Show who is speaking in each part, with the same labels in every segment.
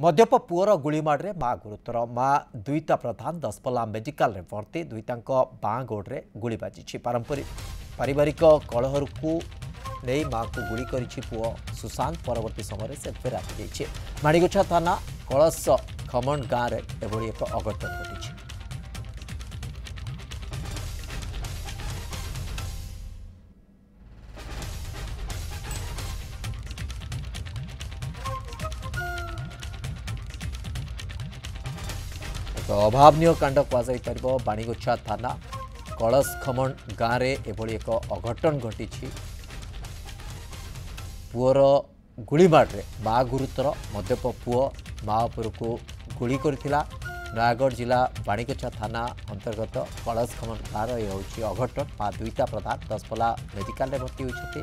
Speaker 1: मद्यप poor गुड़ीमाड़े माँ गुरुतर माँ दुईता प्रधान Daspalla medical रे भर्ती दुईता बाँ गोड़े गुड़ी बाजी पारिवारिक कलहर को नहीं माँ को गुड़ी करिछि पुओ सुशांत परवर्ती समय से फेरार जाइए। माणिगछा थाना कलश खमण गाँव में एभली एक अघटन घटी। अभावनीय कांड कहुपर बाणीगछा थाना कलश खमण गाँव में एभली एक अघटन घटी। पुअर गुड़ीमाड़े माँ गुरुतर मद्यप पुओ माँ उपर को गुड़ी करथिला। नयागढ़ जिला बाणीगछा थाना अंतर्गत कलश खमण गाँव यह अघटन। माँ दुईता प्रधान दसपल्ला मेडिकल भर्ती होती।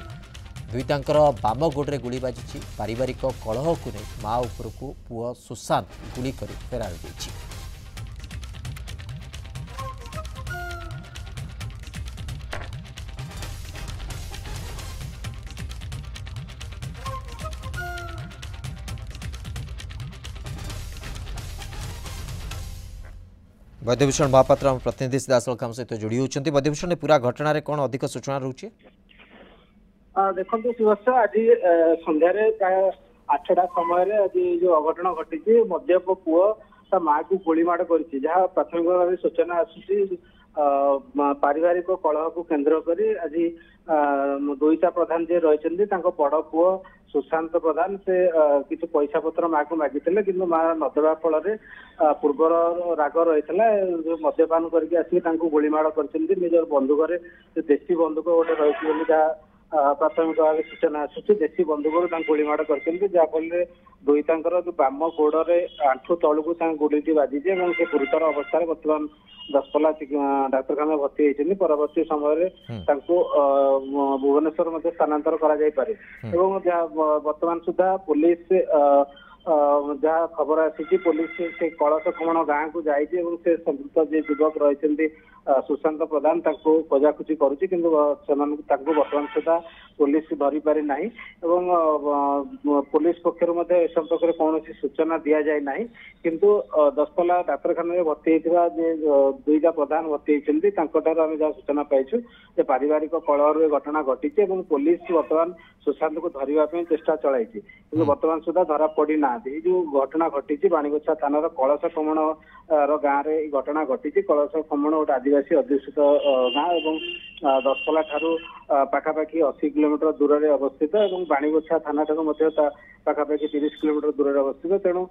Speaker 1: दुईतांकर बाम गोड़े गुड़ी बाजी पारिवारिक कलह को नहीं माँ उपर को पुओ सुशांत गुड़ी कर फेरार जाइए। वैद्यभूषण महापात्र प्रतिनिधि सीधासल काम सहित जोड़ी होती। वैद्यभूषण पूरा घटना रे कौन अधिक सूचना रोचे?
Speaker 2: देखो शिवस्व आज संध्यारे प्राय 8टा समय आज जो अघटन घटी मद्यप पुओ ता माँ को गोलीमाड़ कर प्राथमिक भाव सूचना आसूसी पारिवारिक कलह को केन्द्र कर आज दुईता प्रधान जी रही बड़ पुओ सुशांत प्रधान से किसी पैसा पत्र माँ को मागिले कि माँ नदेवा फल पूर्वर राग रही मद्यपान करके गोलीमाड़ कर निजर बंधुक देशी बंधुक गोटे रही प्राथमिक भाव सूचना आसूसी देशी बंधुक गोलीमाड़ कर जहाँफल दुईतांकर जो बाम गोड़े आंठू तलू गुड़ी बाजी से गुरुतर अवस्था बर्तमान दसपल्ला डाक्तखाना भर्ती होती। परवर्ती समय भुवनेश्वर स्थानांतर कर बर्तमान सुधा पुलिस जहाँ खबर आसी पुलिस से कलश खमण गाँव को जाइए संपृक्त जे युवक रही सुशांत प्रधान खोजाखोजी करुच्ची कि बर्तमान सुधा पुलिस धरी पारि ना पुलिस पक्षर संपर्क कौन सूचना दि जाए ना किंतु दसपल्ला डाक्तखाना भर्ती होता दुईटा प्रधान भर्ती होती आम जहाँ सूचना पाइछू पारिवारिक कलह घटना घटी पुलिस बर्तमान सुशांत को धरने चेष्टा चलाई कि बर्तमान सुधा धरा पड़ी ना जो घटना घटी बाणीगछा थाना कलश खमण गाँव में घटना घटी। कलश खमण गोटे आदिवासी अध्युषित गाँव दसपल्ला ठारू पाखापाखि 80 किलोमीटर दूर में अवस्थित और बाणीगछा थाना पाखापाखि 30 किलोमीटर दूर में अवस्थित। तेणु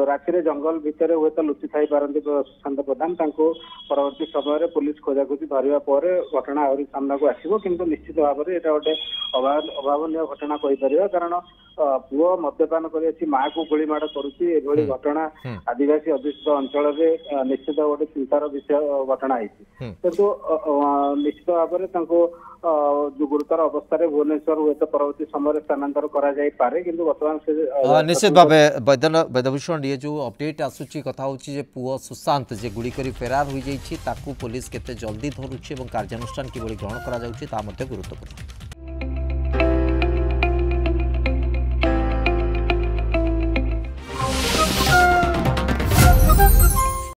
Speaker 2: राति जंगल भितर हे तो लुचि थी पारती सुशांत प्रधान परवर्ती समय पुलिस खोजाखोजी धरवा पर घटना आहरी सामना को आसो कि निश्चित भाव में यहाँ गोटे अभावनीय घटना कहीपर कारण पुओ मद्यपान कर माँ को गोलीमाड़ करुच्ची घटना आदिवासी अध्युषित अंचल में निश्चित गोटे चिंतार विषय घटना होती। किंतु निश्चित भाव में जो गुरुतर अवस्था भुवनेश्वर हे तो परवर्ती समय स्थानांतर करे कि बर्तमान से
Speaker 1: निश्चित भाव वैद्यभूषण ये जो अपडेट आसूची कथा होची पुओ सुशांत जे गुड़ी करी फेरार हो जाइछि ताकू पुलिस केते जल्दी धरुछि कार्यानुष्ठान किभली ग्रहण करा जाउछि ता मध्ये गुरुत्वपूर्ण।